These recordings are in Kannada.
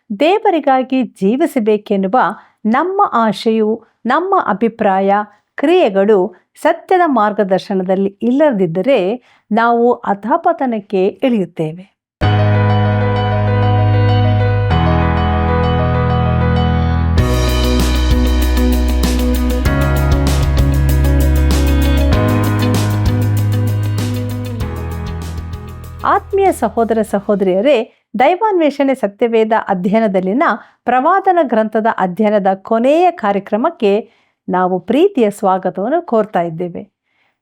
ದೇವರಿಗಾಗಿ ಜೀವಿಸಬೇಕೆನ್ನುವ ನಮ್ಮ ಆಶೆಯು, ನಮ್ಮ ಅಭಿಪ್ರಾಯ, ಕ್ರಿಯೆಗಳು ಸತ್ಯದ ಮಾರ್ಗದರ್ಶನದಲ್ಲಿ ಇಲ್ಲದಿದ್ದರೆ ನಾವು ಅಧಪತನಕ್ಕೆ ಇಳಿಯುತ್ತೇವೆ. ಆತ್ಮೀಯ ಸಹೋದರ ಸಹೋದರಿಯರೇ, ದೈವಾನ್ವೇಷಣೆ ಸತ್ಯವೇದ ಅಧ್ಯಯನದಲ್ಲಿನ ಪ್ರವಾದನ ಗ್ರಂಥದ ಅಧ್ಯಯನದ ಕೊನೆಯ ಕಾರ್ಯಕ್ರಮಕ್ಕೆ ನಾವು ಪ್ರೀತಿಯ ಸ್ವಾಗತವನ್ನು ಕೋರ್ತಾ ಇದ್ದೇವೆ.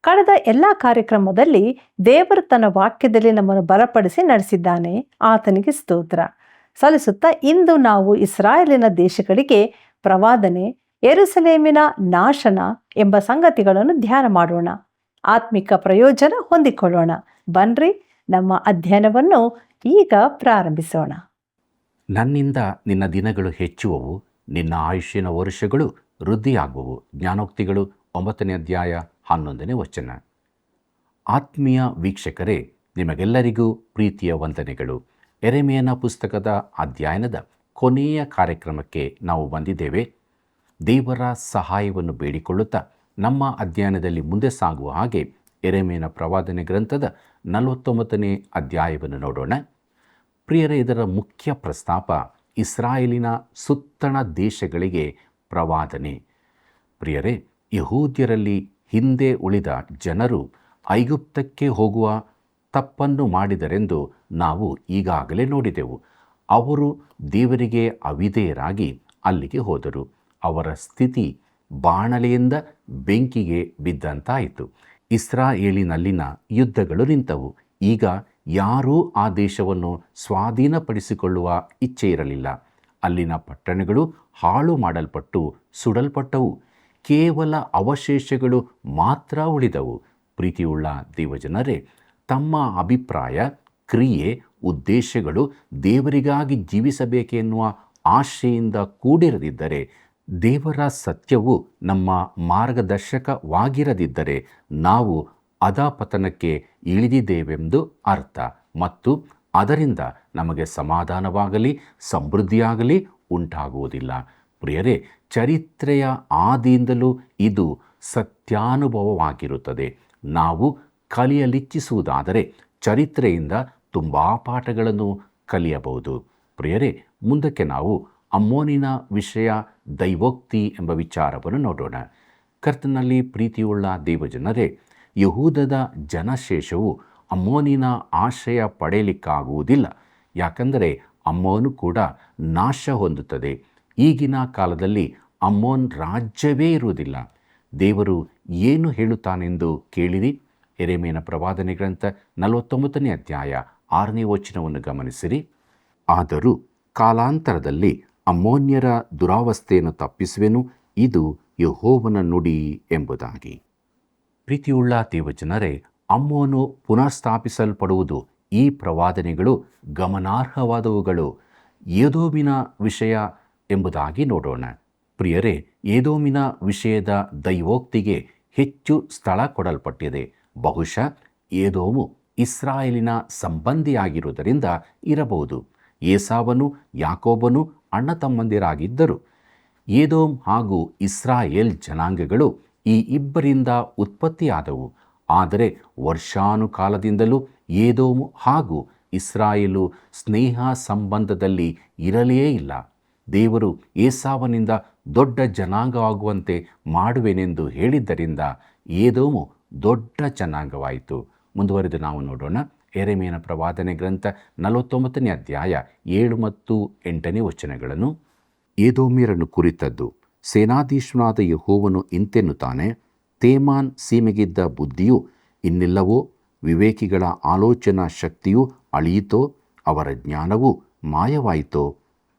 ಕಳೆದ ಎಲ್ಲ ಕಾರ್ಯಕ್ರಮದಲ್ಲಿ ದೇವರು ತನ್ನ ವಾಕ್ಯದಲ್ಲಿ ನಮ್ಮನ್ನು ಬಲಪಡಿಸಿ ನಡೆಸಿದ್ದಾನೆ. ಆತನಿಗೆ ಸ್ತೋತ್ರ ಸಲ್ಲಿಸುತ್ತಾ ಇಂದು ನಾವು ಇಸ್ರಾಯೇಲಿನ ದೇಶಗಳಿಗೆ ಪ್ರವಾದನೆ, ಯೆರೂಸಲೇಮಿನ ನಾಶನ ಎಂಬ ಸಂಗತಿಗಳನ್ನು ಧ್ಯಾನ ಮಾಡೋಣ. ಆತ್ಮಿಕ ಪ್ರಯೋಜನ ಹೊಂದಿಕೊಳ್ಳೋಣ. ಬನ್ರಿ ನಮ್ಮ ಅಧ್ಯಯನವನ್ನು ಈಗ ಪ್ರಾರಂಭಿಸೋಣ. ನನ್ನಿಂದ ನಿನ್ನ ದಿನಗಳು ಹೆಚ್ಚುವವು, ನಿನ್ನ ಆಯುಷ್ಯನ ವರ್ಷಗಳು ವೃದ್ಧಿಯಾಗುವವು. ಜ್ಞಾನೋಕ್ತಿಗಳು 9ನೇ ಅಧ್ಯಾಯ 11ನೇ ವಚನ. ಆತ್ಮೀಯ ವೀಕ್ಷಕರೇ, ನಿಮಗೆಲ್ಲರಿಗೂ ಪ್ರೀತಿಯ ವಂದನೆಗಳು. ಯೆರೆಮೀಯನ ಪುಸ್ತಕದ ಅಧ್ಯಯನದ ಕೊನೆಯ ಕಾರ್ಯಕ್ರಮಕ್ಕೆ ನಾವು ಬಂದಿದ್ದೇವೆ. ದೇವರ ಸಹಾಯವನ್ನು ಬೇಡಿಕೊಳ್ಳುತ್ತಾ ನಮ್ಮ ಅಧ್ಯಯನದಲ್ಲಿ ಮುಂದೆ ಸಾಗುವ ಹಾಗೆ ಯೆರೆಮೀಯನ ಪ್ರವಾದನೆ ಗ್ರಂಥದ 49ನೇ ಅಧ್ಯಾಯವನ್ನು ನೋಡೋಣ. ಪ್ರಿಯರೇ, ಇದರ ಮುಖ್ಯ ಪ್ರಸ್ತಾಪ ಇಸ್ರಾಯೇಲಿನ ಸುತ್ತಣ ದೇಶಗಳಿಗೆ ಪ್ರವಾದನೆ. ಪ್ರಿಯರೇ, ಯಹೂದ್ಯರಲ್ಲಿ ಹಿಂದೆ ಉಳಿದ ಜನರು ಐಗುಪ್ತಕ್ಕೆ ಹೋಗುವ ತಪ್ಪನ್ನು ಮಾಡಿದರೆಂದು ನಾವು ಈಗಾಗಲೇ ನೋಡಿದೆವು. ಅವರು ದೇವರಿಗೆ ಅವಿಧೇಯರಾಗಿ ಅಲ್ಲಿಗೆ ಹೋದರು. ಅವರ ಸ್ಥಿತಿ ಬಾಣಲೆಯಿಂದ ಬೆಂಕಿಗೆ ಬಿದ್ದಂತಾಯಿತು. ಇಸ್ರಾಯೇಲಿನಲ್ಲಿನ ಯುದ್ಧಗಳು ನಿಂತವು. ಈಗ ಯಾರೂ ಆ ದೇಶವನ್ನು ಸ್ವಾಧೀನಪಡಿಸಿಕೊಳ್ಳುವ ಇಚ್ಛೆ ಇರಲಿಲ್ಲ. ಅಲ್ಲಿನ ಪಟ್ಟಣಗಳು ಹಾಳು ಮಾಡಲ್ಪಟ್ಟು ಸುಡಲ್ಪಟ್ಟವು. ಕೇವಲ ಅವಶೇಷಗಳು ಮಾತ್ರ ಉಳಿದವು. ಪ್ರೀತಿಯುಳ್ಳ ದೇವಜನರೇ, ತಮ್ಮ ಅಭಿಪ್ರಾಯ, ಕ್ರಿಯೆ, ಉದ್ದೇಶಗಳು ದೇವರಿಗಾಗಿ ಜೀವಿಸಬೇಕೆನ್ನುವ ಆಶೆಯಿಂದ ಕೂಡಿರದಿದ್ದರೆ, ದೇವರ ಸತ್ಯವು ನಮ್ಮ ಮಾರ್ಗದರ್ಶಕವಾಗಿರದಿದ್ದರೆ ನಾವು ಅಧಪತನಕ್ಕೆ ಇಳಿದಿದ್ದೇವೆಂದು ಅರ್ಥ ಮತ್ತು ಅದರಿಂದ ನಮಗೆ ಸಮಾಧಾನವಾಗಲಿ ಸಮೃದ್ಧಿಯಾಗಲಿ ಉಂಟಾಗುವುದಿಲ್ಲ. ಪ್ರಿಯರೇ, ಚರಿತ್ರೆಯ ಆದಿಯಿಂದಲೂ ಇದು ಸತ್ಯಾನುಭವವಾಗಿರುತ್ತದೆ. ನಾವು ಕಲಿಯಲಿಚ್ಛಿಸುವುದಾದರೆ ಚರಿತ್ರೆಯಿಂದ ತುಂಬ ಪಾಠಗಳನ್ನು ಕಲಿಯಬಹುದು. ಪ್ರಿಯರೇ, ಮುಂದಕ್ಕೆ ನಾವು ಅಮ್ಮೋನಿನ ವಿಷಯ ದೈವೋಕ್ತಿ ಎಂಬ ವಿಚಾರವನ್ನು ನೋಡೋಣ. ಕರ್ತನಲ್ಲಿ ಪ್ರೀತಿಯುಳ್ಳ ದೇವಜನರೇ, ಯಹೂದದ ಜನಶೇಷವು ಅಮ್ಮೋನಿನ ಆಶ್ರಯ ಪಡೆಯಲಿಕ್ಕಾಗುವುದಿಲ್ಲ. ಯಾಕಂದರೆ ಅಮ್ಮೋನು ಕೂಡ ನಾಶ ಹೊಂದುತ್ತದೆ. ಈಗಿನ ಕಾಲದಲ್ಲಿ ಅಮ್ಮೋನ್ ರಾಜ್ಯವೇ ಇರುವುದಿಲ್ಲ. ದೇವರು ಏನು ಹೇಳುತ್ತಾನೆಂದು ಕೇಳಿರಿ. ಯೆರೆಮೀಯನ ಪ್ರವಾದನೆ ಗ್ರಂಥ 49ನೇ ಅಧ್ಯಾಯ 6ನೇ ವಚನವನ್ನು ಗಮನಿಸಿರಿ. ಆದರೂ ಕಾಲಾಂತರದಲ್ಲಿ ಅಮ್ಮೋನ್ಯರ ದುರಾವಸ್ಥೆಯನ್ನು ತಪ್ಪಿಸುವೆನು, ಇದು ಯೆಹೋವನ ನುಡಿ ಎಂಬುದಾಗಿ. ಪ್ರೀತಿಯುಳ್ಳ ದೇವಜನರೇ, ಅಮ್ಮೋನು ಪುನಃಸ್ಥಾಪಿಸಲ್ಪಡುವುದು. ಈ ಪ್ರವಾದನೆಗಳು ಗಮನಾರ್ಹವಾದವುಗಳು. ಏದೋಮಿನ ವಿಷಯ ಎಂಬುದಾಗಿ ನೋಡೋಣ. ಪ್ರಿಯರೇ, ಏದೋಮಿನ ವಿಷಯದ ದೈವೋಕ್ತಿಗೆ ಹೆಚ್ಚು ಸ್ಥಳ ಕೊಡಲ್ಪಟ್ಟಿದೆ. ಬಹುಶಃ ಏದೋಮು ಇಸ್ರಾಯೇಲಿನ ಸಂಬಂಧಿಯಾಗಿರುವುದರಿಂದ ಇರಬಹುದು. ಏಸಾವನು ಯಾಕೋಬನು ಅಣ್ಣ ತಮ್ಮಂದಿರಾಗಿದ್ದರು. ಏದೋಮ್ ಹಾಗೂ ಇಸ್ರಾಯೇಲ್ ಜನಾಂಗಗಳು ಈ ಇಬ್ಬರಿಂದ ಉತ್ಪತ್ತಿಯಾದವು. ಆದರೆ ವರ್ಷಾನುಕಾಲದಿಂದಲೂ ಏದೋಮು ಹಾಗೂ ಇಸ್ರಾಯೇಲು ಸ್ನೇಹ ಸಂಬಂಧದಲ್ಲಿ ಇರಲೇ ಇಲ್ಲ. ದೇವರು ಏಸಾವನಿಂದ ದೊಡ್ಡ ಜನಾಂಗವಾಗುವಂತೆ ಮಾಡುವೆನೆಂದು ಹೇಳಿದ್ದರಿಂದ ಏದೋಮು ದೊಡ್ಡ ಜನಾಂಗವಾಯಿತು. ಮುಂದುವರೆದು ನಾವು ನೋಡೋಣ. ಯೆರೆಮೀಯನ ಪ್ರವಾದನೆ ಗ್ರಂಥ 49ನೇ ಅಧ್ಯಾಯ 7 ಮತ್ತು 8ನೇ ವಚನಗಳನ್ನು. ಏದೋಮ್ಯರನ್ನು ಕುರಿತದ್ದು. ಸೇನಾಧೀಶ್ವನಾದ ಯೆಹೋವನು ಇಂತೆನ್ನುತ್ತಾನೆ, ತೇಮಾನ್ ಸೀಮೆಗಿದ್ದ ಬುದ್ಧಿಯು ಇನ್ನಿಲ್ಲವೋ? ವಿವೇಕಿಗಳ ಆಲೋಚನಾ ಶಕ್ತಿಯು ಅಳಿಯಿತೋ? ಅವರ ಜ್ಞಾನವು ಮಾಯವಾಯಿತೋ?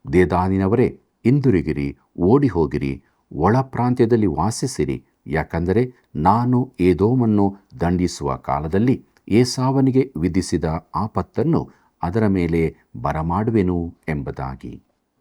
ದೇದಾನಿನವರೇ, ಹಿಂದಿರುಗಿರಿ, ಓಡಿ ಹೋಗಿರಿ, ಒಳ ಪ್ರಾಂತ್ಯದಲ್ಲಿ ವಾಸಿಸಿರಿ. ಯಾಕಂದರೆ ನಾನು ಏದೋಮನ್ನು ದಂಡಿಸುವ ಕಾಲದಲ್ಲಿ ಏಸಾವನಿಗೆ ವಿಧಿಸಿದ ಆಪತ್ತನ್ನು ಅದರ ಮೇಲೆ ಬರಮಾಡುವೆನು ಎಂಬುದಾಗಿ.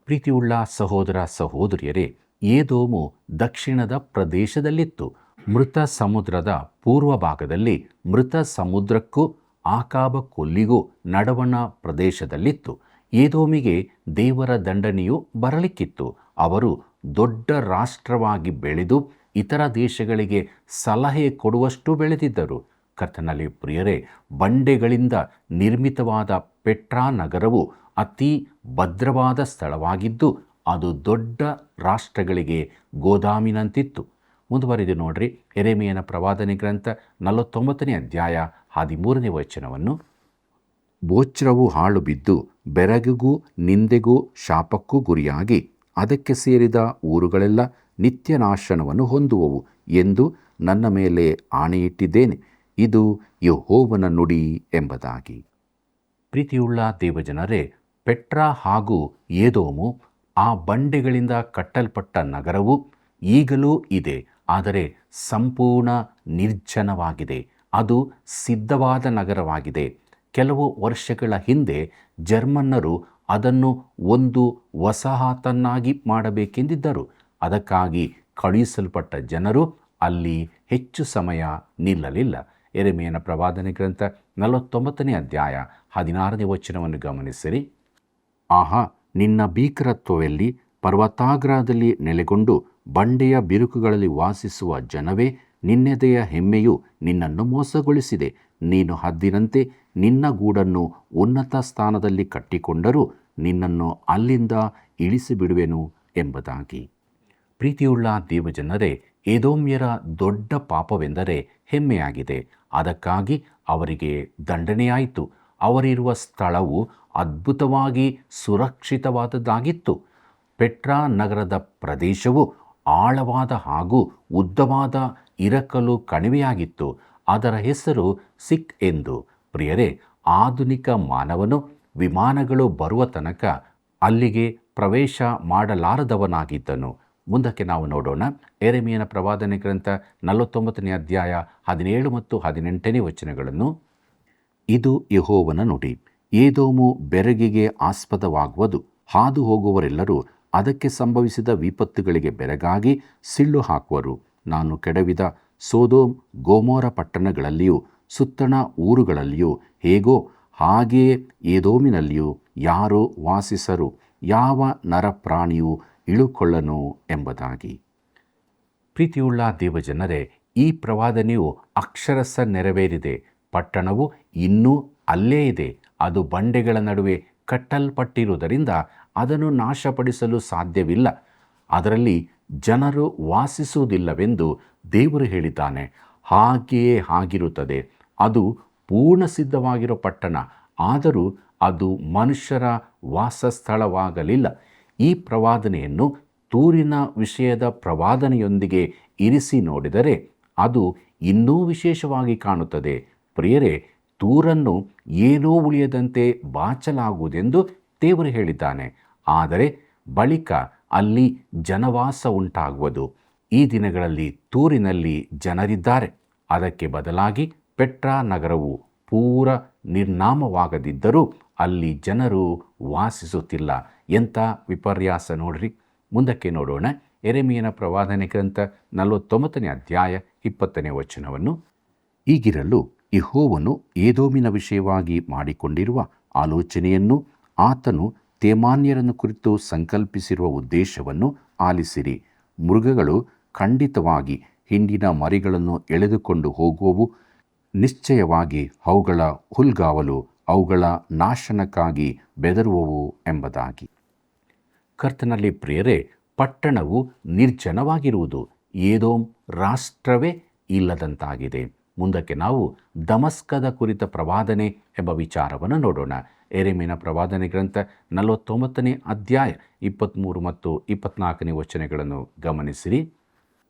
ಪ್ರೀತಿಯುಳ್ಳ ಸಹೋದರ ಸಹೋದರಿಯರೇ, ಏದೋಮು ದಕ್ಷಿಣದ ಪ್ರದೇಶದಲ್ಲಿತ್ತು. ಮೃತ ಸಮುದ್ರದ ಪೂರ್ವ ಭಾಗದಲ್ಲಿ ಮೃತ ಸಮುದ್ರಕ್ಕೂ ಆಕಾಬ ಕೊಲ್ಲಿಗೂ ನಡುವಣ ಪ್ರದೇಶದಲ್ಲಿತ್ತು. ಏದೋಮಿಗೆ ದೇವರ ದಂಡನೆಯು ಬರಲಿಕ್ಕಿತ್ತು. ಅವರು ದೊಡ್ಡ ರಾಷ್ಟ್ರವಾಗಿ ಬೆಳೆದು ಇತರ ದೇಶಗಳಿಗೆ ಸಲಹೆ ಕೊಡುವಷ್ಟು ಬೆಳೆದಿದ್ದರು. ಕರ್ತನಲ್ಲಿ ಪ್ರಿಯರೇ, ಬಂಡೆಗಳಿಂದ ನಿರ್ಮಿತವಾದ ಪೆಟ್ರಾ ನಗರವು ಅತಿ ಭದ್ರವಾದ ಸ್ಥಳವಾಗಿದ್ದು ಅದು ದೊಡ್ಡ ರಾಷ್ಟ್ರಗಳಿಗೆ ಗೋದಾಮಿನಂತಿತ್ತು. ಮುಂದುವರಿದು ನೋಡ್ರಿ, ಯೆರೆಮೀಯನ ಪ್ರವಾದನೆ ಗ್ರಂಥ 49ನೇ ಅಧ್ಯಾಯ 13ನೇ ವಚನವನ್ನು. ಬೋಚ್ರವು ಹಾಳು ಬಿದ್ದು ಬೆರಗಿಗೂ ನಿಂದೆಗೂ ಶಾಪಕ್ಕೂ ಗುರಿಯಾಗಿ ಅದಕ್ಕೆ ಸೇರಿದ ಊರುಗಳೆಲ್ಲ ನಿತ್ಯ ನಾಶನವನ್ನು ಹೊಂದುವವು ಎಂದು ನನ್ನ ಮೇಲೆ ಆಣೆಯಿಟ್ಟಿದ್ದೇನೆ. ಇದು ಯೆಹೋವನ ನುಡಿ ಎಂಬುದಾಗಿ. ಪ್ರೀತಿಯುಳ್ಳ ದೇವಜನರೇ, ಪೆಟ್ರಾ ಹಾಗೂ ಏದೋಮು, ಆ ಬಂಡೆಗಳಿಂದ ಕಟ್ಟಲ್ಪಟ್ಟ ನಗರವು ಈಗಲೂ ಇದೆ, ಆದರೆ ಸಂಪೂರ್ಣ ನಿರ್ಜನವಾಗಿದೆ. ಅದು ಸಿದ್ಧವಾದ ನಗರವಾಗಿದೆ. ಕೆಲವು ವರ್ಷಗಳ ಹಿಂದೆ ಜರ್ಮನ್ನರು ಅದನ್ನು ಒಂದು ವಸಾಹತನ್ನಾಗಿ ಮಾಡಬೇಕೆಂದಿದ್ದರು. ಅದಕ್ಕಾಗಿ ಕಳುಹಿಸಲ್ಪಟ್ಟ ಜನರು ಅಲ್ಲಿ ಹೆಚ್ಚು ಸಮಯ ನಿಲ್ಲಲಿಲ್ಲ. ಯೆರೆಮೀಯನ ಪ್ರವಾದನೆ ಗ್ರಂಥ 49ನೇ ಅಧ್ಯಾಯ 16ನೇ ವಚನವನ್ನು ಗಮನಿಸಿರಿ. ಆಹಾ, ನಿನ್ನ ಭೀಕರತ್ವವೆಲ್ಲಿ? ಪರ್ವತಾಗ್ರದಲ್ಲಿ ನೆಲೆಗೊಂಡು ಬಂಡೆಯ ಬಿರುಕುಗಳಲ್ಲಿ ವಾಸಿಸುವ ಜನವೇ, ನಿನ್ನೆದೆಯ ಹೆಮ್ಮೆಯು ನಿನ್ನನ್ನು ಮೋಸಗೊಳಿಸಿದೆ. ನೀನು ಹದ್ದಿನಂತೆ ನಿನ್ನ ಗೂಡನ್ನು ಉನ್ನತ ಸ್ಥಾನದಲ್ಲಿ ಕಟ್ಟಿಕೊಂಡರೂ ನಿನ್ನನ್ನು ಅಲ್ಲಿಂದ ಇಳಿಸಿಬಿಡುವೆನು ಎಂಬುದಾಗಿ. ಪ್ರೀತಿಯುಳ್ಳ ದೇವಜನರೇ, ಏದೋಮ್ಯರ ದೊಡ್ಡ ಪಾಪವೆಂದರೆ ಹೆಮ್ಮೆಯಾಗಿದೆ. ಅದಕ್ಕಾಗಿ ಅವರಿಗೆ ದಂಡನೆಯಾಯಿತು. ಅವರಿರುವ ಸ್ಥಳವು ಅದ್ಭುತವಾಗಿ ಸುರಕ್ಷಿತವಾದದ್ದಾಗಿತ್ತು. ಪೆಟ್ರಾ ನಗರದ ಪ್ರದೇಶವು ಆಳವಾದ ಹಾಗೂ ಉದ್ದವಾದ ಇರಕಲು ಕಣಿವೆಯಾಗಿತ್ತು. ಅದರ ಹೆಸರು ಸಿಕ್ ಎಂದು. ಪ್ರಿಯರೇ, ಆಧುನಿಕ ಮಾನವನು ವಿಮಾನಗಳು ಬರುವ ತನಕ ಅಲ್ಲಿಗೆ ಪ್ರವೇಶ ಮಾಡಲಾರದವನಾಗಿದ್ದನು. ಮುಂದಕ್ಕೆ ನಾವು ನೋಡೋಣ. ಯೆರೆಮೀಯನ ಪ್ರವಾದನೆ ಗ್ರಂಥ 49ನೇ ಅಧ್ಯಾಯ 17 ಮತ್ತು 18ನೇ ವಚನಗಳನ್ನು. ಇದು ಯೆಹೋವನ ನುಡಿ. ಏದೋಮು ಬೆರಗಿಗೆ ಆಸ್ಪದವಾಗುವುದು. ಹಾದು ಹೋಗುವವರೆಲ್ಲರೂ ಅದಕ್ಕೆ ಸಂಭವಿಸಿದ ವಿಪತ್ತುಗಳಿಗೆ ಬೆರಗಾಗಿ ಸಿಳ್ಳು ಹಾಕುವರು. ನಾನು ಕೆಡವಿದ ಸೊದೋಮ್ ಗೊಮೋರ ಪಟ್ಟಣಗಳಲ್ಲಿಯೂ ಸುತ್ತಣ ಊರುಗಳಲ್ಲಿಯೂ ಹೇಗೋ ಹಾಗೆಯೇ ಏದೋಮಿನಲ್ಲಿಯೂ ಯಾರೂ ವಾಸಿಸರು, ಯಾವ ನರಪ್ರಾಣಿಯೂ ಇಳುಕೊಳ್ಳನು ಎಂಬುದಾಗಿ. ಪ್ರೀತಿಯುಳ್ಳ ದೇವಜನರೇ, ಈ ಪ್ರವಾದನೆಯು ಅಕ್ಷರಸ್ಥ ನೆರವೇರಿದೆ. ಪಟ್ಟಣವು ಇನ್ನೂ ಅಲ್ಲೇ ಇದೆ. ಅದು ಬಂಡೆಗಳ ನಡುವೆ ಕಟ್ಟಲ್ಪಟ್ಟಿರುವುದರಿಂದ ಅದನ್ನು ನಾಶಪಡಿಸಲು ಸಾಧ್ಯವಿಲ್ಲ. ಅದರಲ್ಲಿ ಜನರು ವಾಸಿಸುವುದಿಲ್ಲವೆಂದು ದೇವರು ಹೇಳಿದ್ದಾನೆ. ಹಾಗೆಯೇ ಆಗಿರುತ್ತದೆ. ಅದು ಪೂರ್ಣ ಸಿದ್ಧವಾಗಿರೋ ಪಟ್ಟಣ, ಆದರೂ ಅದು ಮನುಷ್ಯರ ವಾಸಸ್ಥಳವಾಗಲಿಲ್ಲ. ಈ ಪ್ರವಾದನೆಯನ್ನು ತೂರಿನ ವಿಷಯದ ಪ್ರವಾದನೆಯೊಂದಿಗೆ ಇರಿಸಿ ನೋಡಿದರೆ ಅದು ಇನ್ನೂ ವಿಶೇಷವಾಗಿ ಕಾಣುತ್ತದೆ. ಪ್ರಿಯರೇ, ತೂರನ್ನು ಏನೂ ಉಳಿಯದಂತೆ ಬಾಚಲಾಗುವುದೆಂದು ದೇವರು ಹೇಳಿದ್ದಾನೆ. ಆದರೆ ಬಳಿಕ ಅಲ್ಲಿ ಜನವಾಸ ಉಂಟಾಗುವುದು. ಈ ದಿನಗಳಲ್ಲಿ ತೂರಿನಲ್ಲಿ ಜನರಿದ್ದಾರೆ. ಅದಕ್ಕೆ ಬದಲಾಗಿ ಪೆಟ್ರಾ ನಗರವು ಪೂರ ನಿರ್ನಾಮವಾಗದಿದ್ದರೂ ಅಲ್ಲಿ ಜನರು ವಾಸಿಸುತ್ತಿಲ್ಲ. ಎಂಥ ವಿಪರ್ಯಾಸ ನೋಡ್ರಿ. ಮುಂದಕ್ಕೆ ನೋಡೋಣ. ಯೆರೆಮೀಯನ ಪ್ರವಾದನೆ ಗ್ರಂಥ 49ನೇ ಅಧ್ಯಾಯ 20ನೇ ವಚನವನ್ನು. ಈಗಿರಲು ಯೆಹೋವನು ಏದೋಮಿನ ವಿಷಯವಾಗಿ ಮಾಡಿಕೊಂಡಿರುವ ಆಲೋಚನೆಯನ್ನು, ಆತನು ತೇಮಾನ್ಯರನ್ನು ಕುರಿತು ಸಂಕಲ್ಪಿಸಿರುವ ಉದ್ದೇಶವನ್ನು ಆಲಿಸಿರಿ. ಮೃಗಗಳು ಖಂಡಿತವಾಗಿ ಹಿಂಡಿನ ಮರಿಗಳನ್ನು ಎಳೆದುಕೊಂಡು ಹೋಗುವವು. ನಿಶ್ಚಯವಾಗಿ ಅವುಗಳ ಹುಲ್ಗಾವಲು ಅವುಗಳ ನಾಶನಕ್ಕಾಗಿ ಬೆದರುವವು ಎಂಬುದಾಗಿ. ಕರ್ತನಲ್ಲಿ ಪ್ರಿಯರೇ, ಪಟ್ಟಣವು ನಿರ್ಜನವಾಗಿರುವುದು. ಏದೋಮ್ ರಾಷ್ಟ್ರವೇ ಇಲ್ಲದಂತಾಗಿದೆ. ಮುಂದಕ್ಕೆ ನಾವು ದಮಸ್ಕದ ಕುರಿತ ಪ್ರವಾದನೆ ಎಂಬ ವಿಚಾರವನ್ನು ನೋಡೋಣ. ಯೆರೆಮೀಯನ ಪ್ರವಾದನೆ ಗ್ರಂಥ 49ನೇ ಅಧ್ಯಾಯ 23 ಮತ್ತು 24ನೇ ವಚನಗಳನ್ನು ಗಮನಿಸಿರಿ.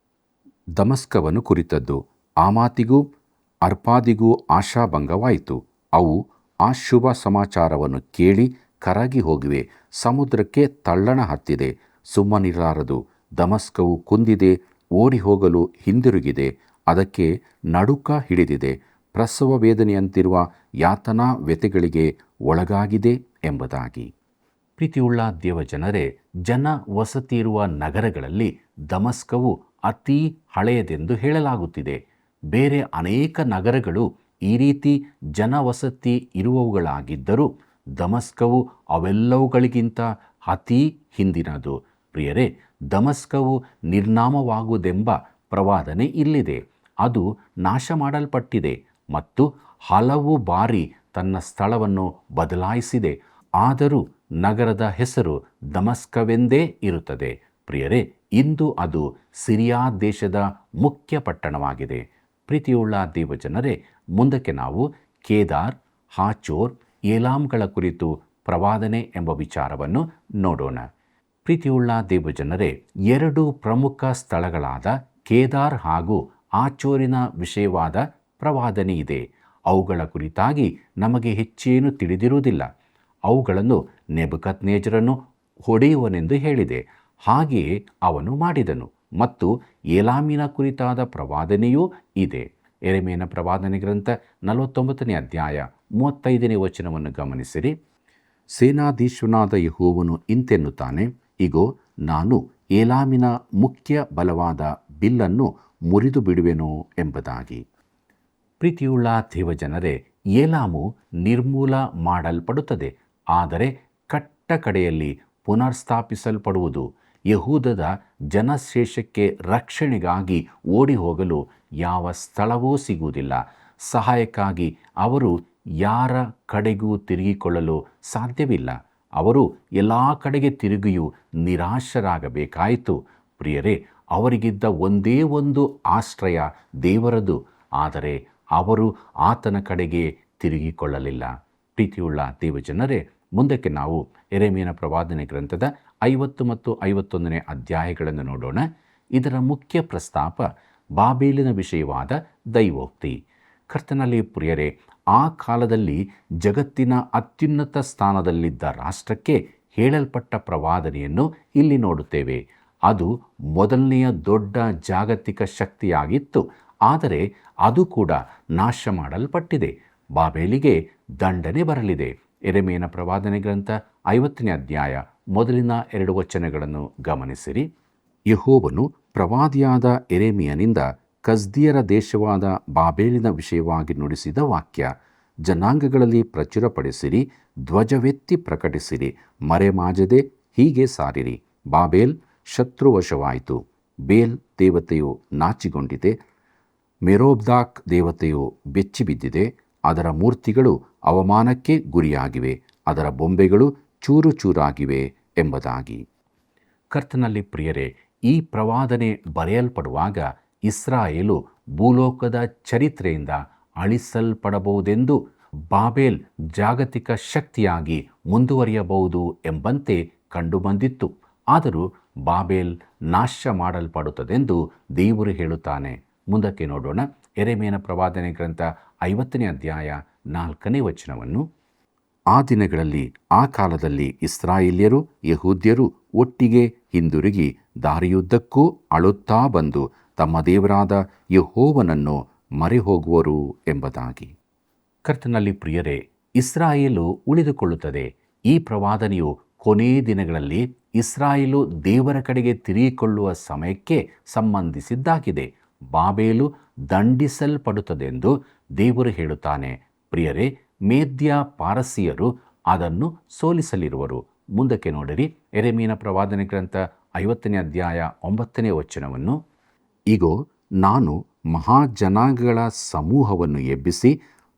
ದಮಸ್ಕವನ್ನು ಕುರಿತದ್ದು. ಆಮಾತಿಗೂ ಅರ್ಪಾದಿಗೂ ಆಶಾಭಂಗವಾಯಿತು. ಅವು ಆ ಶುಭ ಸಮಾಚಾರವನ್ನು ಕೇಳಿ ಕರಗಿ ಹೋಗಿವೆ. ಸಮುದ್ರಕ್ಕೆ ತಳ್ಳಣ ಹತ್ತಿದೆ, ಸುಮ್ಮನಿರಲಾರದು. ದಮಸ್ಕವು ಕುಂದಿದೆ, ಓಡಿ ಹೋಗಲು ಹಿಂದಿರುಗಿದೆ. ಅದಕ್ಕೆ ನಡುಕ ಹಿಡಿದಿದೆ, ಪ್ರಸವ ವೇದನೆಯಂತಿರುವ ಯಾತನಾ ವ್ಯಥೆಗಳಿಗೆ ಒಳಗಾಗಿದೆ ಎಂಬುದಾಗಿ. ಪ್ರೀತಿಯುಳ್ಳ ದೇವಜನರೇ, ಜನ ವಸತಿ ಇರುವ ನಗರಗಳಲ್ಲಿ ದಮಸ್ಕವು ಅತಿ ಹಳೆಯದೆಂದು ಹೇಳಲಾಗುತ್ತಿದೆ. ಬೇರೆ ಅನೇಕ ನಗರಗಳು ಈ ರೀತಿ ಜನವಸತಿ ಇರುವವುಗಳಾಗಿದ್ದರೂ ದಮಸ್ಕವು ಅವೆಲ್ಲವುಗಳಿಗಿಂತ ಅತೀ ಹಿಂದಿನದು. ಪ್ರಿಯರೇ, ದಮಸ್ಕವು ನಿರ್ನಾಮವಾಗುವುದೆಂಬ ಪ್ರವಾದನೆ ಇಲ್ಲಿದೆ. ಅದು ನಾಶ ಮಾಡಲ್ಪಟ್ಟಿದೆ ಮತ್ತು ಹಲವು ಬಾರಿ ತನ್ನ ಸ್ಥಳವನ್ನು ಬದಲಾಯಿಸಿದೆ. ಆದರೂ ನಗರದ ಹೆಸರು ದಮಸ್ಕವೆಂದೇ ಇರುತ್ತದೆ. ಪ್ರಿಯರೇ, ಇಂದು ಅದು ಸಿರಿಯಾ ದೇಶದ ಮುಖ್ಯ ಪಟ್ಟಣವಾಗಿದೆ. ಪ್ರೀತಿಯುಳ್ಳ ದೇವಜನರೇ, ಮುಂದಕ್ಕೆ ನಾವು ಕೇದಾರ್, ಹಾಚೋರ್, ಏಲಾಮ್ಗಳ ಕುರಿತು ಪ್ರವಾದನೆ ಎಂಬ ವಿಚಾರವನ್ನು ನೋಡೋಣ. ಪ್ರೀತಿಯುಳ್ಳ ದೇವಜನರೇ, ಎರಡು ಪ್ರಮುಖ ಸ್ಥಳಗಳಾದ ಕೇದಾರ್ ಹಾಗೂ ಆಚೋರಿನ ವಿಷಯವಾದ ಪ್ರವಾದನೆ ಇದೆ. ಅವುಗಳ ಕುರಿತಾಗಿ ನಮಗೆ ಹೆಚ್ಚೇನು ತಿಳಿದಿರುವುದಿಲ್ಲ. ಅವುಗಳನ್ನು ನೆಬೂಕದ್ನೆಚ್ಚರನು ಹೊಡೆಯುವನೆಂದು ಹೇಳಿದೆ. ಹಾಗೆಯೇ ಅವನು ಮಾಡಿದನು. ಮತ್ತು ಏಲಾಮಿನ ಕುರಿತಾದ ಪ್ರವಾದನೆಯೂ ಇದೆ. ಯೆರೆಮೀಯನ ಪ್ರವಾದನೆ ಗ್ರಂಥ 49ನೇ ಅಧ್ಯಾಯ 35ನೇ ವಚನವನ್ನು ಗಮನಿಸಿರಿ. ಸೇನಾಧೀಶ್ವರನಾದ ಯೆಹೋವನು ಇಂತೆನ್ನುತ್ತಾನೆ, ಇಗೋ, ನಾನು ಏಲಾಮಿನ ಮುಖ್ಯ ಬಲವಾದ ಬಿಲ್ಲನ್ನು ಮುರಿದು ಬಿಡುವೆನು ಎಂಬುದಾಗಿ. ಪ್ರೀತಿಯುಳ್ಳ ದೇವಜನರೇ, ಏಲಾಮು ನಿರ್ಮೂಲ ಮಾಡಲ್ಪಡುತ್ತದೆ, ಆದರೆ ಕಟ್ಟ ಕಡೆಯಲ್ಲಿ ಪುನರ್ಸ್ಥಾಪಿಸಲ್ಪಡುವುದು. ಯಹೂದದ ಜನಶೇಷಕ್ಕೆ ರಕ್ಷಣೆಗಾಗಿ ಓಡಿ ಹೋಗಲು ಯಾವ ಸ್ಥಳವೂ ಸಿಗುವುದಿಲ್ಲ. ಸಹಾಯಕ್ಕಾಗಿ ಅವರು ಯಾರ ಕಡೆಗೂ ತಿರುಗಿಕೊಳ್ಳಲು ಸಾಧ್ಯವಿಲ್ಲ. ಅವರು ಎಲ್ಲ ಕಡೆಗೆ ತಿರುಗಿಯೂ ನಿರಾಶರಾಗಬೇಕಾಯಿತು. ಪ್ರಿಯರೇ, ಅವರಿಗಿದ್ದ ಒಂದೇ ಒಂದು ಆಶ್ರಯ ದೇವರದು, ಆದರೆ ಅವರು ಆತನ ಕಡೆಗೆ ತಿರುಗಿಕೊಳ್ಳಲಿಲ್ಲ. ಪ್ರೀತಿಯುಳ್ಳ ದೇವಜನರೇ, ಮುಂದಕ್ಕೆ ನಾವು ಯೆರೆಮೀಯನ ಪ್ರವಾದನೆ ಗ್ರಂಥದ 50 ಮತ್ತು 51ನೇ ಅಧ್ಯಾಯಗಳನ್ನು ನೋಡೋಣ. ಇದರ ಮುಖ್ಯ ಪ್ರಸ್ತಾಪ ಬಾಬೇಲಿನ ವಿಷಯವಾದ ದೈವೋಕ್ತಿ. ಕರ್ತನಲ್ಲಿ ಪ್ರಿಯರೇ, ಆ ಕಾಲದಲ್ಲಿ ಜಗತ್ತಿನ ಅತ್ಯುನ್ನತ ಸ್ಥಾನದಲ್ಲಿದ್ದ ರಾಷ್ಟ್ರಕ್ಕೆ ಹೇಳಲ್ಪಟ್ಟ ಪ್ರವಾದನೆಯನ್ನು ಇಲ್ಲಿ ನೋಡುತ್ತೇವೆ. ಅದು ಮೊದಲನೆಯ ದೊಡ್ಡ ಜಾಗತಿಕ ಶಕ್ತಿಯಾಗಿತ್ತು, ಆದರೆ ಅದು ಕೂಡ ನಾಶ ಮಾಡಲ್ಪಟ್ಟಿದೆ. ಬಾಬೇಲಿಗೆ ದಂಡನೆ ಬರಲಿದೆ. ಯೆರೆಮೀಯನ ಪ್ರವಾದನೆ ಗ್ರಂಥ 50ನೇ ಅಧ್ಯಾಯ ಮೊದಲಿನ 2 ವಚನಗಳನ್ನು ಗಮನಿಸಿರಿ. ಯೆಹೋವನು ಪ್ರವಾದಿಯಾದ ಯೆರೆಮೀಯನಿಂದ ಕಸ್ದೀಯರ ದೇಶವಾದ ಬಾಬೇಲಿನ ವಿಷಯವಾಗಿ ನುಡಿಸಿದ ವಾಕ್ಯ. ಜನಾಂಗಗಳಲ್ಲಿ ಪ್ರಚುರಪಡಿಸಿರಿ, ಧ್ವಜವೆತ್ತಿ ಪ್ರಕಟಿಸಿರಿ, ಮರೆಮಾಚದೆ ಹೀಗೆ ಸಾರಿರಿ. ಬಾಬೇಲ್ ಶತ್ರುವಶವಾಯಿತು, ಬೇಲ್ ದೇವತೆಯು ನಾಚಿಕೊಂಡಿದೆ, ಮೆರೋಬ್ದಾಕ್ ದೇವತೆಯು ಬೆಚ್ಚಿಬಿದ್ದಿದೆ. ಅದರ ಮೂರ್ತಿಗಳು ಅವಮಾನಕ್ಕೆ ಗುರಿಯಾಗಿವೆ, ಅದರ ಬೊಂಬೆಗಳು ಚೂರು ಚೂರಾಗಿವೆ ಎಂಬುದಾಗಿ. ಕರ್ತನಲ್ಲಿ ಪ್ರಿಯರೇ, ಈ ಪ್ರವಾದನೆ ಬರೆಯಲ್ಪಡುವಾಗ ಇಸ್ರಾಯೇಲು ಭೂಲೋಕದ ಚರಿತ್ರೆಯಿಂದ ಅಳಿಸಲ್ಪಡಬಹುದೆಂದು, ಬಾಬೇಲ್ ಜಾಗತಿಕ ಶಕ್ತಿಯಾಗಿ ಮುಂದುವರಿಯಬಹುದು ಎಂಬಂತೆ ಕಂಡುಬಂದಿತ್ತು. ಆದರೂ ಬಾಬೇಲ್ ನಾಶ ಮಾಡಲ್ಪಡುತ್ತದೆಂದು ದೇವರು ಹೇಳುತ್ತಾನೆ. ಮುಂದಕ್ಕೆ ನೋಡೋಣ. ಯೆರೆಮೀಯನ ಪ್ರವಾದನೆ ಗ್ರಂಥ 50ನೇ ಅಧ್ಯಾಯ 4ನೇ ವಚನವನ್ನು. ಆ ದಿನಗಳಲ್ಲಿ, ಆ ಕಾಲದಲ್ಲಿ ಇಸ್ರಾಯೇಲ್ಯರು ಯಹೂದ್ಯರು ಒಟ್ಟಿಗೆ ಹಿಂದಿರುಗಿ ದಾರಿಯುದ್ದಕ್ಕೂ ಅಳುತ್ತಾ ಬಂದು ತಮ್ಮ ದೇವರಾದ ಯೆಹೋವನನ್ನು ಮರೆಹೋಗುವರು ಎಂಬುದಾಗಿ. ಕರ್ತನಲ್ಲಿ ಪ್ರಿಯರೇ, ಇಸ್ರಾಯೇಲು ಉಳಿದುಕೊಳ್ಳುತ್ತದೆ. ಈ ಪ್ರವಾದನೆಯು ಕೊನೇ ದಿನಗಳಲ್ಲಿ ಇಸ್ರಾಯೇಲು ದೇವರ ಕಡೆಗೆ ತಿರುಗಿಕೊಳ್ಳುವ ಸಮಯಕ್ಕೆ ಸಂಬಂಧಿಸಿದ್ದಾಗಿದೆ. ಬಾಬೇಲು ದಂಡಿಸಲ್ಪಡುತ್ತದೆಂದು ದೇವರು ಹೇಳುತ್ತಾನೆ. ಪ್ರಿಯರೇ, ಮೇದ್ಯ ಪಾರಸಿಯರು ಅದನ್ನು ಸೋಲಿಸಲಿರುವರು. ಮುಂದಕ್ಕೆ ನೋಡಿರಿ. ಯೆರೆಮೀಯನ ಪ್ರವಾದನೆ ಗ್ರಂಥ 50ನೇ ಅಧ್ಯಾಯ 9ನೇ ವಚನವನ್ನು. ಇಗೋ, ನಾನು ಮಹಾಜನಾಂಗಗಳ ಸಮೂಹವನ್ನು ಎಬ್ಬಿಸಿ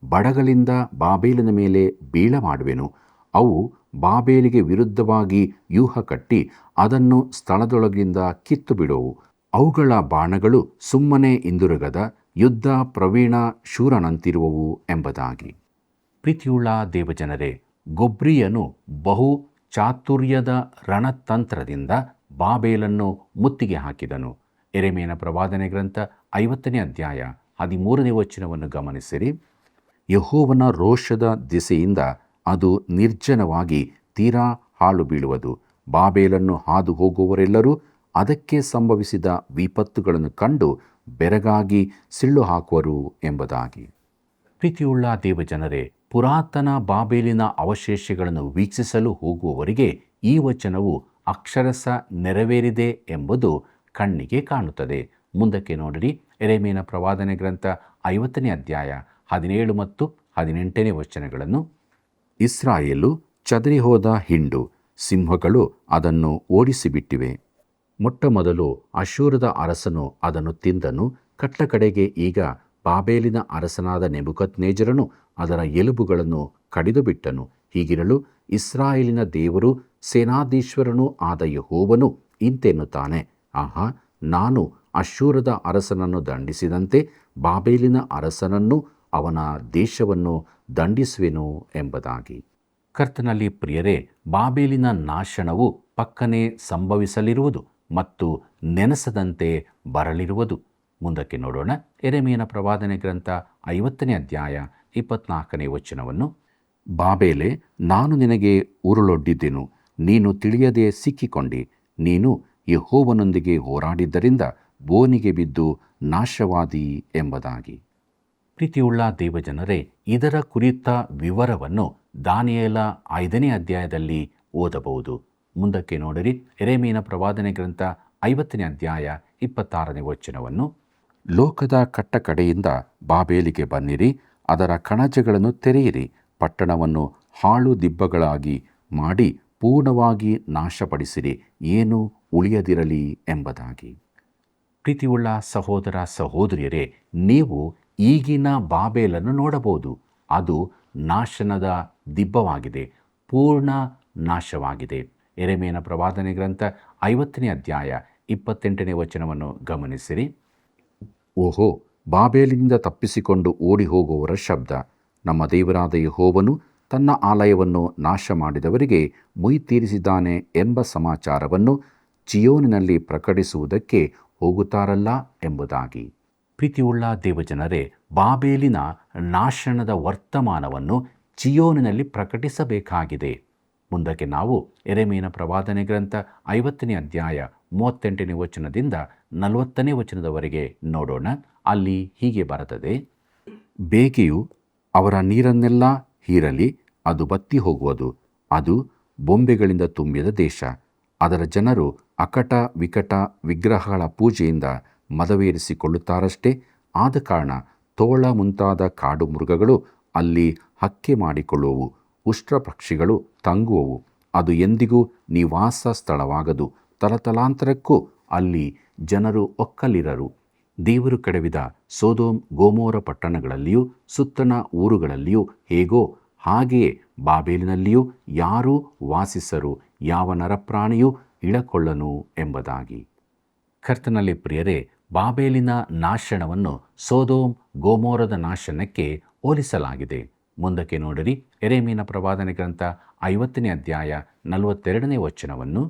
ಬಡಗಳಿಂದ ಬಾಬೇಲಿನ ಮೇಲೆ ಬೀಳಮಾಡುವೆನು. ಅವು ಬಾಬೇಲಿಗೆ ವಿರುದ್ಧವಾಗಿ ವ್ಯೂಹ ಕಟ್ಟಿ ಅದನ್ನು ಸ್ಥಳದೊಳಗಿಂದ ಕಿತ್ತು ಬಿಡುವು. ಅವುಗಳ ಬಾಣಗಳು ಸುಮ್ಮನೆ ಹಿಂದಿರುಗದ ಯುದ್ಧ ಪ್ರವೀಣ ಶೂರನಂತಿರುವವು ಎಂಬುದಾಗಿ. ಪ್ರೀತಿಯುಳ್ಳ ದೇವಜನರೇ, ಗೊಬ್ರಿಯನು ಬಹು ಚಾತುರ್ಯದ ರಣತಂತ್ರದಿಂದ ಬಾಬೇಲನ್ನು ಮುತ್ತಿಗೆ ಹಾಕಿದನು. ಯೆರೆಮೀಯನ ಪ್ರವಾದನೆ ಗ್ರಂಥ 50ನೇ ಅಧ್ಯಾಯ 13ನೇ ವಚನವನ್ನು ಗಮನಿಸಿರಿ. ಯೆಹೋವನ ರೋಷದ ದಿಸೆಯಿಂದ ಅದು ನಿರ್ಜನವಾಗಿ ತೀರಾ ಹಾಳು ಬೀಳುವುದು. ಬಾಬೇಲನ್ನು ಹಾದು ಹೋಗುವವರೆಲ್ಲರೂ ಅದಕ್ಕೆ ಸಂಭವಿಸಿದ ವಿಪತ್ತುಗಳನ್ನು ಕಂಡು ಬೆರಗಾಗಿ ಸಿಳ್ಳು ಹಾಕುವರು ಎಂಬುದಾಗಿ. ಪ್ರೀತಿಯುಳ್ಳ ದೇವಜನರೇ, ಪುರಾತನ ಬಾಬೇಲಿನ ಅವಶೇಷಗಳನ್ನು ವೀಕ್ಷಿಸಲು ಹೋಗುವವರಿಗೆ ಈ ವಚನವು ಅಕ್ಷರಶಃ ನೆರವೇರಿದೆ ಎಂಬುದು ಕಣ್ಣಿಗೆ ಕಾಣುತ್ತದೆ. ಮುಂದಕ್ಕೆ ನೋಡಿರಿ. ಯೆರೆಮೀಯನ ಪ್ರವಾದನೆ ಗ್ರಂಥ 50ನೇ ಅಧ್ಯಾಯ 17 ಮತ್ತು 18ನೇ ವಚನಗಳನ್ನು. ಇಸ್ರಾಯೇಲು ಚದರಿಹೋದ ಹಿಂಡು, ಸಿಂಹಗಳು ಅದನ್ನು ಓಡಿಸಿಬಿಟ್ಟಿವೆ. ಮೊಟ್ಟಮೊದಲು ಅಶ್ಶೂರದ ಅರಸನು ಅದನ್ನು ತಿಂದನು. ಕಟ್ಟಕಡೆಗೆ ಈಗ ಬಾಬೇಲಿನ ಅರಸನಾದ ನೆಬೂಕದ್ನೆಚ್ಚರನು ಅದರ ಎಲುಬುಗಳನ್ನು ಕಡಿದು ಬಿಟ್ಟನು. ಹೀಗಿರಲು ಇಸ್ರಾಯೇಲಿನ ದೇವರು ಸೇನಾಧೀಶ್ವರನೂ ಆದ ಯೆಹೋವನು ಇಂತೆನ್ನುತ್ತಾನೆ, ಆಹಾ, ನಾನು ಅಶ್ಶೂರದ ಅರಸನನ್ನು ದಂಡಿಸಿದಂತೆ ಬಾಬೇಲಿನ ಅರಸನನ್ನು ಅವನ ದೇಶವನ್ನು ದಂಡಿಸುವೆನು ಎಂಬುದಾಗಿ. ಕರ್ತನಲ್ಲಿ ಪ್ರಿಯರೇ, ಬಾಬೇಲಿನ ನಾಶನವು ಪಕ್ಕನೆ ಸಂಭವಿಸಲಿರುವುದು ಮತ್ತು ನೆನೆಸದಂತೆ ಬರಲಿರುವುದು. ಮುಂದಕ್ಕೆ ನೋಡೋಣ. ಯೆರೆಮೀಯನ ಪ್ರವಾದನೆ ಗ್ರಂಥ 50ನೇ ಅಧ್ಯಾಯ 24ನೇ ವಚನವನ್ನು. ಬಾಬೇಲೆ, ನಾನು ನಿನಗೆ ಉರುಳೊಡ್ಡಿದ್ದೆನು, ನೀನು ತಿಳಿಯದೆ ಸಿಕ್ಕಿಕೊಂಡಿ. ನೀನು ಯೆಹೋವನೊಂದಿಗೆ ಹೋರಾಡಿದ್ದರಿಂದ ಬೋನಿಗೆ ಬಿದ್ದು ನಾಶವಾದಿ ಎಂಬುದಾಗಿ. ಪ್ರೀತಿಯುಳ್ಳ ದೇವಜನರೇ, ಇದರ ಕುರಿತ ವಿವರವನ್ನು ದಾನಿಯೇಲ 5ನೇ ಅಧ್ಯಾಯದಲ್ಲಿ ಓದಬಹುದು. ಮುಂದಕ್ಕೆ ನೋಡಿರಿ. ಯೆರೆಮೀಯನ ಪ್ರವಾದನೆ ಗ್ರಂಥ 50ನೇ ಅಧ್ಯಾಯ 26ನೇ ವಚನವನ್ನು. ಲೋಕದ ಕಟ್ಟಕಡೆಯಿಂದ ಬಾಬೇಲಿಗೆ ಬನ್ನಿರಿ, ಅದರ ಕಣಜಗಳನ್ನು ತೆರೆಯಿರಿ, ಪಟ್ಟಣವನ್ನು ಹಾಳು ದಿಬ್ಬಗಳಾಗಿ ಮಾಡಿ ಪೂರ್ಣವಾಗಿ ನಾಶಪಡಿಸಿರಿ, ಏನೂ ಉಳಿಯದಿರಲಿ ಎಂಬುದಾಗಿ. ಪ್ರೀತಿಯುಳ್ಳ ಸಹೋದರ ಸಹೋದರಿಯರೇ, ನೀವು ಈಗಿನ ಬಾಬೇಲನ್ನು ನೋಡಬಹುದು. ಅದು ನಾಶನದ ದಿಬ್ಬವಾಗಿದೆ, ಪೂರ್ಣ ನಾಶವಾಗಿದೆ. ಯೆರೆಮೀಯನ ಪ್ರವಾದನೆ ಗ್ರಂಥ 50ನೇ ಅಧ್ಯಾಯ 28ನೇ ವಚನವನ್ನು ಗಮನಿಸಿರಿ. ಓಹೋ, ಬಾಬೇಲಿನಿಂದ ತಪ್ಪಿಸಿಕೊಂಡು ಓಡಿ ಹೋಗುವವರ ಶಬ್ದ! ನಮ್ಮ ದೇವರಾದ ಯೆಹೋವನು ತನ್ನ ಆಲಯವನ್ನು ನಾಶ ಮಾಡಿದವರಿಗೆ ಮುಯಿ ತೀರಿಸಿದ್ದಾನೆ ಎಂಬ ಸಮಾಚಾರವನ್ನು ಚಿಯೋನಿನಲ್ಲಿ ಪ್ರಕಟಿಸುವುದಕ್ಕೆ ಹೋಗುತ್ತಾರಲ್ಲ ಎಂಬುದಾಗಿ. ಪ್ರೀತಿಯುಳ್ಳ ದೇವಜನರೇ, ಬಾಬೇಲಿನ ನಾಶನದ ವರ್ತಮಾನವನ್ನು ಚಿಯೋನಿನಲ್ಲಿ ಪ್ರಕಟಿಸಬೇಕಾಗಿದೆ. ಮುಂದಕ್ಕೆ ನಾವು ಯೆರೆಮೀಯನ ಪ್ರವಾದನೆ ಗ್ರಂಥ 50ನೇ ಅಧ್ಯಾಯ 38ನೇ ವಚನದಿಂದ 40ನೇ ವಚನದವರೆಗೆ ನೋಡೋಣ. ಅಲ್ಲಿ ಹೀಗೆ ಬರುತ್ತದೆ. ಬೇಗೆಯು ಅವರ ನೀರನ್ನೆಲ್ಲ ಹೀರಲಿ, ಅದು ಬತ್ತಿ ಹೋಗುವುದು. ಅದು ಬೊಂಬೆಗಳಿಂದ ತುಂಬಿದ ದೇಶ. ಅದರ ಜನರು ಅಕಟ ವಿಕಟ ವಿಗ್ರಹಗಳ ಪೂಜೆಯಿಂದ ಮದವೇರಿಸಿಕೊಳ್ಳುತ್ತಾರಷ್ಟೇ. ಆದ ಕಾರಣ ತೋಳ ಮುಂತಾದ ಕಾಡು ಮೃಗಗಳು ಅಲ್ಲಿ ಹಕ್ಕೆ ಮಾಡಿಕೊಳ್ಳುವವು, ಉಷ್ಟ್ರ ಪಕ್ಷಿಗಳು ತಂಗುವವು. ಅದು ಎಂದಿಗೂ ನಿವಾಸ ಸ್ಥಳವಾಗದು, ತಲತಲಾಂತರಕ್ಕೂ ಅಲ್ಲಿ ಜನರು ಒಕ್ಕಲಿರರು. ದೇವರು ಕೆಡವಿದ ಸೊದೋಮ್ ಗೊಮೋರ ಪಟ್ಟಣಗಳಲ್ಲಿಯೂ ಸುತ್ತಣ ಊರುಗಳಲ್ಲಿಯೂ ಹೇಗೋ ಹಾಗೆಯೇ ಬಾಬೇಲಿನಲ್ಲಿಯೂ ಯಾರೂ ವಾಸಿಸರು, ಯಾವ ನರಪ್ರಾಣಿಯೂ ಇಳಕೊಳ್ಳನು ಎಂಬುದಾಗಿ. ಕರ್ತನಲ್ಲಿ ಪ್ರಿಯರೇ, ಬಾಬೇಲಿನ ನಾಶನವನ್ನು ಸೊದೋಮ್ ಗೊಮೋರದ ನಾಶನಕ್ಕೆ ಹೋಲಿಸಲಾಗಿದೆ. ಮುಂದಕ್ಕೆ ನೋಡಿರಿ. ಯೆರೆಮೀಯನ ಪ್ರವಾದನೆ ಗ್ರಂಥ 50ನೇ ಅಧ್ಯಾಯ 42ನೇ ವಚನವನ್ನು.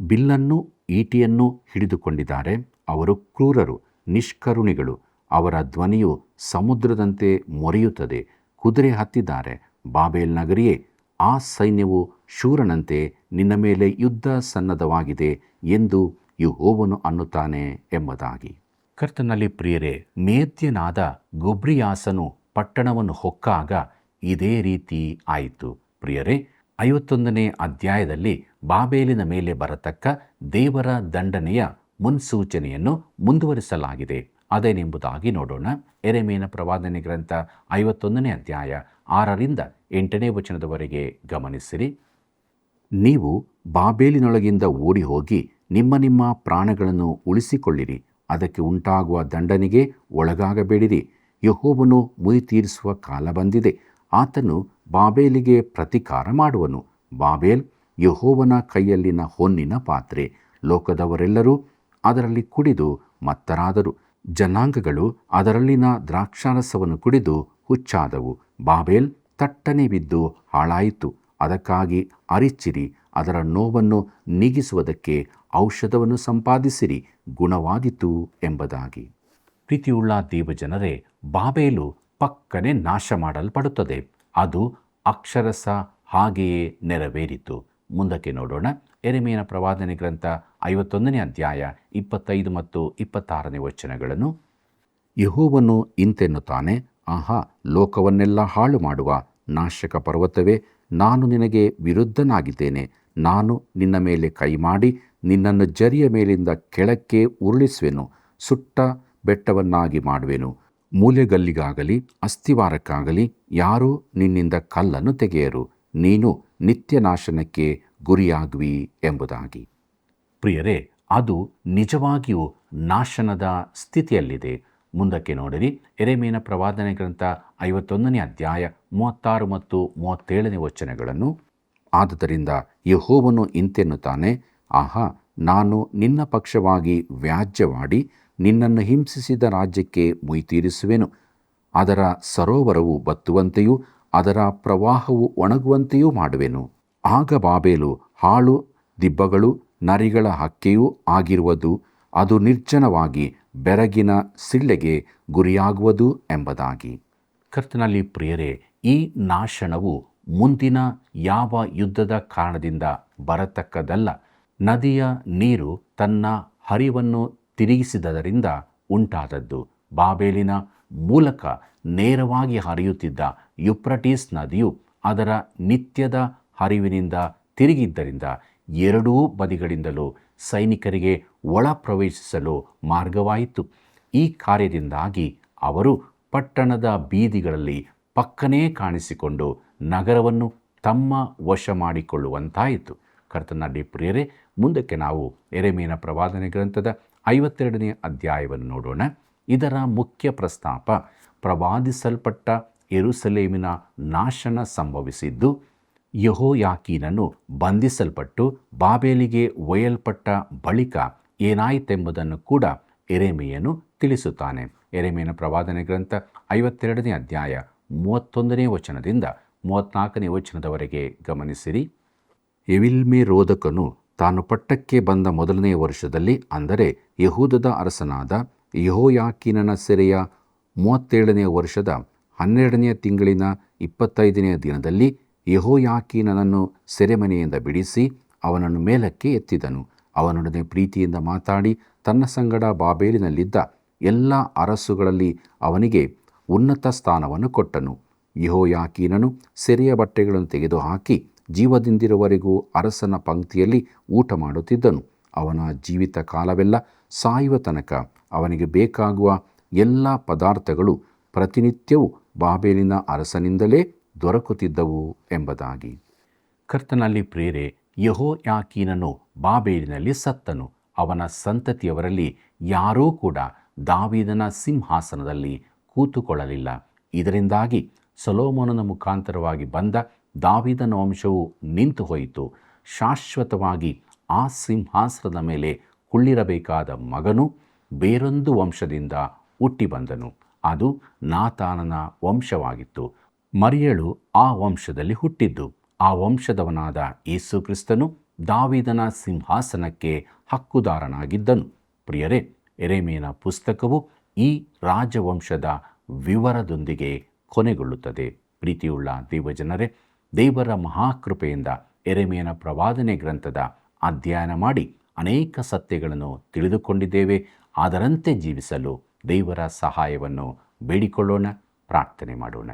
ಬಿಲ್ಲನ್ನು ಈಟಿಯನ್ನು ಹಿಡಿದುಕೊಂಡಿದ್ದಾರೆ, ಅವರು ಕ್ರೂರರು, ನಿಷ್ಕರುಣಿಗಳು. ಅವರ ಧ್ವನಿಯು ಸಮುದ್ರದಂತೆ ಮೊರೆಯುತ್ತದೆ. ಕುದುರೆ ಹತ್ತಿದ್ದಾರೆ, ಬಾಬೇಲ್ ನಗರಿಯೇ, ಆ ಸೈನ್ಯವು ಶೂರನಂತೆ ನಿನ್ನ ಮೇಲೆ ಯುದ್ಧ ಸನ್ನದ್ಧವಾಗಿದೆ ಎಂದು ಯೆಹೋವನು ಅನ್ನುತ್ತಾನೆ ಎಂಬುದಾಗಿ. ಕರ್ತನಲ್ಲಿ ಪ್ರಿಯರೇ, ಮೇದ್ಯನಾದ ಗೊಬ್ರಿಯಾಸನು ಪಟ್ಟಣವನ್ನು ಹೊಕ್ಕಾಗ ಇದೇ ರೀತಿ ಆಯಿತು. ಪ್ರಿಯರೇ, 51ನೇ ಅಧ್ಯಾಯದಲ್ಲಿ ಬಾಬೇಲಿನ ಮೇಲೆ ಬರತಕ್ಕ ದೇವರ ದಂಡನೆಯ ಮುನ್ಸೂಚನೆಯನ್ನು ಮುಂದುವರಿಸಲಾಗಿದೆ. ಅದೇನೆಂಬುದಾಗಿ ನೋಡೋಣ. ಯೆರೆಮೀಯನ ಪ್ರವಾದನೆ ಗ್ರಂಥ 51ನೇ ಅಧ್ಯಾಯ 6ರಿಂದ 8ನೇ ವಚನದವರೆಗೆ ಗಮನಿಸಿರಿ. ನೀವು ಬಾಬೇಲಿನೊಳಗಿಂದ ಓಡಿ ಹೋಗಿ ನಿಮ್ಮ ನಿಮ್ಮ ಪ್ರಾಣಗಳನ್ನು ಉಳಿಸಿಕೊಳ್ಳಿರಿ. ಅದಕ್ಕೆ ಉಂಟಾಗುವ ದಂಡನೆಗೆ ಒಳಗಾಗಬೇಡಿರಿ. ಯೆಹೋವನು ಮುಯಿ ತೀರಿಸುವ ಕಾಲ ಬಂದಿದೆ. ಆತನು ಬಾಬೇಲಿಗೆ ಪ್ರತಿಕಾರ ಮಾಡುವನು. ಬಾಬೇಲ್ ಯೆಹೋವನ ಕೈಯಲ್ಲಿನ ಹೊನ್ನಿನ ಪಾತ್ರೆ. ಲೋಕದವರೆಲ್ಲರೂ ಅದರಲ್ಲಿ ಕುಡಿದು ಮತ್ತರಾದರು. ಜನಾಂಗಗಳು ಅದರಲ್ಲಿನ ದ್ರಾಕ್ಷಾರಸವನ್ನು ಕುಡಿದು ಹುಚ್ಚಾದವು. ಬಾಬೇಲ್ ತಟ್ಟನೆ ಬಿದ್ದು ಹಾಳಾಯಿತು. ಅದಕ್ಕಾಗಿ ಅರಿಚಿರಿ, ಅದರ ನೋವನ್ನು ನೀಗಿಸುವುದಕ್ಕೆ ಔಷಧವನ್ನು ಸಂಪಾದಿಸಿರಿ, ಗುಣವಾದೀತು ಎಂಬುದಾಗಿ. ಪ್ರೀತಿಯುಳ್ಳ ದೇವಜನರೇ, ಬಾಬೇಲು ಪಕ್ಕನೆ ನಾಶ ಮಾಡಲ್ಪಡುತ್ತದೆ. ಅದು ಅಕ್ಷರಸ ಹಾಗೆಯೇ ನೆರವೇರಿತು. ಮುಂದಕ್ಕೆ ನೋಡೋಣ. ಯೆರೆಮೀಯನ ಪ್ರವಾದನೆ ಗ್ರಂಥ 51ನೇ ಅಧ್ಯಾಯ 25 ಮತ್ತು 26ನೇ ವಚನಗಳನ್ನು. ಯೆಹೋವನು ಇಂತೆನ್ನುತ್ತಾನೆ, ಆಹಾ, ಲೋಕವನ್ನೆಲ್ಲ ಹಾಳು ಮಾಡುವ ನಾಶಕ ಪರ್ವತವೇ, ನಾನು ನಿನಗೆ ವಿರುದ್ಧನಾಗಿದ್ದೇನೆ. ನಾನು ನಿನ್ನ ಮೇಲೆ ಕೈಮಾಡಿ ನಿನ್ನನ್ನು ಜರಿಯ ಮೇಲಿಂದ ಕೆಳಕ್ಕೆ ಉರುಳಿಸುವೆನು, ಸುಟ್ಟ ಬೆಟ್ಟವನ್ನಾಗಿ ಮಾಡುವೆನು. ಮೂಲೆಗಲ್ಲಿಗಾಗಲಿ ಅಸ್ಥಿವಾರಕ್ಕಾಗಲಿ ಯಾರೂ ನಿನ್ನಿಂದ ಕಲ್ಲನ್ನು ತೆಗೆಯರು, ನೀನು ನಿತ್ಯ ನಾಶನಕ್ಕೆ ಗುರಿಯಾಗುವಿ ಎಂಬುದಾಗಿ. ಪ್ರಿಯರೇ, ಅದು ನಿಜವಾಗಿಯೂ ನಾಶನದ ಸ್ಥಿತಿಯಲ್ಲಿದೆ. ಮುಂದಕ್ಕೆ ನೋಡಿರಿ, ಯೆರೆಮೀಯನ ಪ್ರವಾದನೆ ಗ್ರಂಥ 51ನೇ ಅಧ್ಯಾಯ 36 ಮತ್ತು 37ನೇ ವಚನಗಳನ್ನು. ಆದುದರಿಂದ ಯೆಹೋವನು ಇಂತೆನ್ನುತ್ತಾನೆ, ಆಹಾ, ನಾನು ನಿನ್ನ ಪಕ್ಷವಾಗಿ ವ್ಯಾಜ್ಯವಾಡಿ ನಿನ್ನನ್ನು ಹಿಂಸಿಸಿದ ರಾಜ್ಯಕ್ಕೆ ಮುಯ್ತೀರಿಸುವೆನು. ಅದರ ಸರೋವರವು ಬತ್ತುವಂತೆಯೂ ಅದರ ಪ್ರವಾಹವು ಒಣಗುವಂತೆಯೂ ಮಾಡುವೆನು. ಆಗ ಬಾಬೇಲು ಹಾಳು ದಿಬ್ಬಗಳು ನರಿಗಳ ಹಕ್ಕೆಯೂ ಆಗಿರುವುದು, ಅದು ನಿರ್ಜನವಾಗಿ ಬೆರಗಿನ ಸಿಳ್ಳೆಗೆ ಗುರಿಯಾಗುವುದು ಎಂಬುದಾಗಿ. ಕರ್ತನಲ್ಲಿ ಪ್ರಿಯರೇ, ಈ ನಾಶನವು ಮುಂದಿನ ಯಾವ ಯುದ್ಧದ ಕಾರಣದಿಂದ ಬರತಕ್ಕದ್ದಲ್ಲ. ನದಿಯ ನೀರು ತನ್ನ ಹರಿವನ್ನು ತಿರುಗಿಸಿದ್ದರಿಂದ ಉಂಟಾದದ್ದು. ಬಾಬೇಲಿನ ಮೂಲಕ ನೇರವಾಗಿ ಹರಿಯುತ್ತಿದ್ದ ಯುಪ್ರಟೀಸ್ ನದಿಯು ಅದರ ನಿತ್ಯದ ಹರಿವಿನಿಂದ ತಿರುಗಿದ್ದರಿಂದ ಎರಡೂ ಬದಿಗಳಿಂದಲೂ ಸೈನಿಕರಿಗೆ ಒಳ ಪ್ರವೇಶಿಸಲು ಮಾರ್ಗವಾಯಿತು. ಈ ಕಾರ್ಯದಿಂದಾಗಿ ಅವರು ಪಟ್ಟಣದ ಬೀದಿಗಳಲ್ಲಿ ಪಕ್ಕನೇ ಕಾಣಿಸಿಕೊಂಡು ನಗರವನ್ನು ತಮ್ಮ ವಶ ಮಾಡಿಕೊಳ್ಳುವಂತಾಯಿತು. ಕರ್ತನಲ್ಲಿ ಪ್ರಿಯರೇ, ಮುಂದಕ್ಕೆ ನಾವು ಯೆರೆಮೀಯನ ಪ್ರವಾದನೆ ಗ್ರಂಥದ 52ನೇ ಅಧ್ಯಾಯವನ್ನು ನೋಡೋಣ. ಇದರ ಮುಖ್ಯ ಪ್ರಸ್ತಾಪ ಪ್ರವಾದಿಸಲ್ಪಟ್ಟ ಯೆರೂಸಲೇಮಿನ ನಾಶನ ಸಂಭವಿಸಿದ್ದು, ಯೆಹೋಯಾಕೀನನು ಬಂಧಿಸಲ್ಪಟ್ಟು ಬಾಬೇಲಿಗೆ ಒಯ್ಯಲ್ಪಟ್ಟ ಬಳಿಕ ಏನಾಯಿತೆಂಬುದನ್ನು ಕೂಡ ಯೆರೆಮೀಯನು ತಿಳಿಸುತ್ತಾನೆ. ಯೆರೆಮೀಯನ ಪ್ರವಾದನೆ ಗ್ರಂಥ 52ನೇ ಅಧ್ಯಾಯ 31ನೇ ವಚನದಿಂದ 34ನೇ ವಚನದವರೆಗೆ ಗಮನಿಸಿರಿ. ಎವಿಲ್ಮೆರೋದಕನು ತಾನು ಪಟ್ಟಕ್ಕೆ ಬಂದ ಮೊದಲನೆಯ ವರ್ಷದಲ್ಲಿ, ಅಂದರೆ ಯೆಹೂದದ ಅರಸನಾದ ಯೆಹೋಯಾಕೀನನ ಸೆರೆಯ 37ನೇ ವರ್ಷದ 12ನೆಯ ತಿಂಗಳಿನ 25ನೆಯ ದಿನದಲ್ಲಿ ಯೆಹೋಯಾಕೀನನನ್ನು ಸೆರೆಮನೆಯಿಂದ ಬಿಡಿಸಿ ಅವನನ್ನು ಮೇಲಕ್ಕೆ ಎತ್ತಿದನು. ಅವನೊಡನೆ ಪ್ರೀತಿಯಿಂದ ಮಾತಾಡಿ ತನ್ನ ಸಂಗಡ ಬಾಬೇಲಿನಲ್ಲಿದ್ದ ಎಲ್ಲ ಅರಸುಗಳಲ್ಲಿ ಅವನಿಗೆ ಉನ್ನತ ಸ್ಥಾನವನ್ನು ಕೊಟ್ಟನು. ಯೆಹೋಯಾಕೀನನು ಸೆರೆಯ ಬಟ್ಟೆಗಳನ್ನು ತೆಗೆದುಹಾಕಿ ಜೀವದಿಂದಿರುವವರೆಗೂ ಅರಸನ ಪಂಕ್ತಿಯಲ್ಲಿ ಊಟ ಮಾಡುತ್ತಿದ್ದನು. ಅವನ ಜೀವಿತ ಕಾಲವೆಲ್ಲ ಸಾಯುವ ತನಕ ಅವನಿಗೆ ಬೇಕಾಗುವ ಎಲ್ಲ ಪದಾರ್ಥಗಳು ಪ್ರತಿನಿತ್ಯವೂ ಬಾಬೇಲಿನ ಅರಸನಿಂದಲೇ ದೊರಕುತ್ತಿದ್ದವು ಎಂಬುದಾಗಿ. ಕರ್ತನಲ್ಲಿ ಪ್ರಿಯರೇ, ಯೆಹೋಯಾಕೀನನು ಬಾಬೇಲಿನಲ್ಲಿ ಸತ್ತನು. ಅವನ ಸಂತತಿಯವರಲ್ಲಿ ಯಾರೂ ಕೂಡ ದಾವೀದನ ಸಿಂಹಾಸನದಲ್ಲಿ ಕೂತುಕೊಳ್ಳಲಿಲ್ಲ. ಇದರಿಂದಾಗಿ ಸೊಲೊಮೋನನ ಮುಖಾಂತರವಾಗಿ ಬಂದ ದಾವೀದನ ವಂಶವು ನಿಂತು ಹೋಯಿತು. ಶಾಶ್ವತವಾಗಿ ಆ ಸಿಂಹಾಸನದ ಮೇಲೆ ಕುಳ್ಳಿರಬೇಕಾದ ಮಗನು ಬೇರೊಂದು ವಂಶದಿಂದ ಹುಟ್ಟಿ ಬಂದನು. ಅದು ನಾತಾನನ ವಂಶವಾಗಿತ್ತು. ಮರಿಯಳು ಆ ವಂಶದಲ್ಲಿ ಹುಟ್ಟಿದ್ದು. ಆ ವಂಶದವನಾದ ಯೇಸು ಕ್ರಿಸ್ತನು ದಾವೀದನ ಸಿಂಹಾಸನಕ್ಕೆ ಹಕ್ಕುದಾರನಾಗಿದ್ದನು. ಪ್ರಿಯರೇ, ಯೆರೆಮೀಯನ ಪುಸ್ತಕವು ಈ ರಾಜವಂಶದ ವಿವರದೊಂದಿಗೆ ಕೊನೆಗೊಳ್ಳುತ್ತದೆ. ಪ್ರೀತಿಯುಳ್ಳ ದೇವಜನರೇ, ದೇವರ ಮಹಾಕೃಪೆಯಿಂದ ಯೆರೆಮೀಯನ ಪ್ರವಾದನೆ ಗ್ರಂಥದ ಅಧ್ಯಯನ ಮಾಡಿ ಅನೇಕ ಸತ್ಯಗಳನ್ನು ತಿಳಿದುಕೊಂಡಿದ್ದೇವೆ. ಅದರಂತೆ ಜೀವಿಸಲು ದೇವರ ಸಹಾಯವನ್ನು ಬೇಡಿಕೊಳ್ಳೋಣ, ಪ್ರಾರ್ಥನೆ ಮಾಡೋಣ.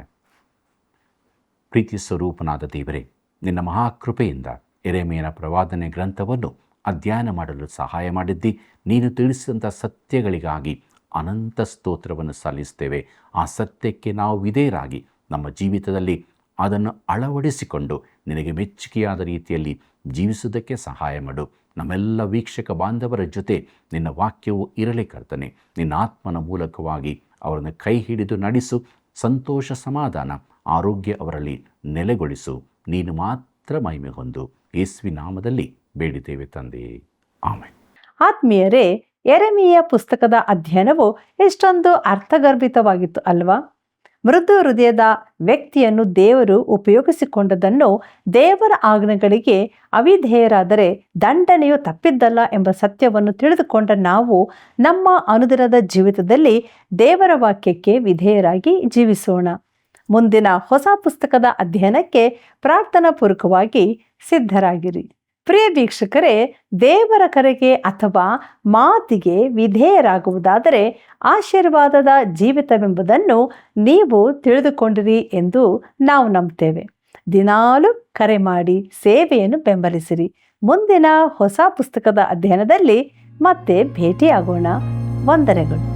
ಪ್ರೀತಿ ಸ್ವರೂಪನಾದ ದೇವರೇ, ನಿನ್ನ ಮಹಾಕೃಪೆಯಿಂದ ಯೆರೆಮೀಯನ ಪ್ರವಾದನೆ ಗ್ರಂಥವನ್ನು ಅಧ್ಯಯನ ಮಾಡಲು ಸಹಾಯ ಮಾಡಿದ್ದಿ. ನೀನು ತಿಳಿಸಿದಂಥ ಸತ್ಯಗಳಿಗಾಗಿ ಅನಂತ ಸ್ತೋತ್ರವನ್ನು ಸಲ್ಲಿಸ್ತೇವೆ. ಆ ಸತ್ಯಕ್ಕೆ ನಾವು ವಿಧೇಯರಾಗಿ ನಮ್ಮ ಜೀವಿತದಲ್ಲಿ ಅದನ್ನು ಅಳವಡಿಸಿಕೊಂಡು ನಿನಗೆ ಮೆಚ್ಚುಗೆಯಾದ ರೀತಿಯಲ್ಲಿ ಜೀವಿಸುವುದಕ್ಕೆ ಸಹಾಯ ಮಾಡು. ನಮ್ಮೆಲ್ಲ ವೀಕ್ಷಕ ಬಾಂಧವರ ಜೊತೆ ನಿನ್ನ ವಾಕ್ಯವು ಇರಲಿ ಕರ್ತನೆ. ನಿನ್ನ ಆತ್ಮನ ಮೂಲಕವಾಗಿ ಅವರನ್ನು ಕೈ ಹಿಡಿದು ನಡೆಸು. ಸಂತೋಷ, ಸಮಾಧಾನ, ಆರೋಗ್ಯ ಅವರಲ್ಲಿ ನೆಲೆಗೊಳಿಸು. ನೀನು ಮಾತ್ರ ಮಹಿಮೆ ಹೊಂದು. ಯೇಸುವಿನ ನಾಮದಲ್ಲಿ ಬೇಡಿದ್ದೇವೆ ತಂದೆಯೇ, ಆಮೆನ್. ಆತ್ಮೀಯರೇ, ಯೆರೆಮೀಯ ಪುಸ್ತಕದ ಅಧ್ಯಯನವು ಎಷ್ಟೊಂದು ಅರ್ಥಗರ್ಭಿತವಾಗಿತ್ತು ಅಲ್ವಾ? ಮೃದು ಹೃದಯದ ವ್ಯಕ್ತಿಯನ್ನು ದೇವರು ಉಪಯೋಗಿಸಿಕೊಂಡದನ್ನು, ದೇವರ ಆಜ್ಞೆಗಳಿಗೆ ಅವಿಧೇಯರಾದರೆ ದಂಡನೆಯು ತಪ್ಪಿದ್ದಲ್ಲ ಎಂಬ ಸತ್ಯವನ್ನು ತಿಳಿದುಕೊಂಡ ನಾವು ನಮ್ಮ ಅನುದಿನದ ಜೀವಿತದಲ್ಲಿ ದೇವರ ವಾಕ್ಯಕ್ಕೆ ವಿಧೇಯರಾಗಿ ಜೀವಿಸೋಣ. ಮುಂದಿನ ಹೊಸ ಪುಸ್ತಕದ ಅಧ್ಯಯನಕ್ಕೆ ಪ್ರಾರ್ಥನಾ ಪೂರ್ವಕವಾಗಿ ಸಿದ್ಧರಾಗಿರಿ. ಪ್ರಿಯ ವೀಕ್ಷಕರೇ, ದೇವರ ಕರೆಗೆ ಅಥವಾ ಮಾತಿಗೆ ವಿಧೇಯರಾಗುವುದಾದರೆ ಆಶೀರ್ವಾದದ ಜೀವಿತವೆಂಬುದನ್ನು ನೀವು ತಿಳಿದುಕೊಂಡಿರಿ ಎಂದು ನಾವು ನಂಬುತ್ತೇವೆ. ದಿನಾಲೂ ಕರೆ ಮಾಡಿ ಸೇವೆಯನ್ನು ಬೆಂಬಲಿಸಿರಿ. ಮುಂದಿನ ಹೊಸ ಪುಸ್ತಕದ ಅಧ್ಯಯನದಲ್ಲಿ ಮತ್ತೆ ಭೇಟಿಯಾಗೋಣ. ವಂದನೆಗಳು.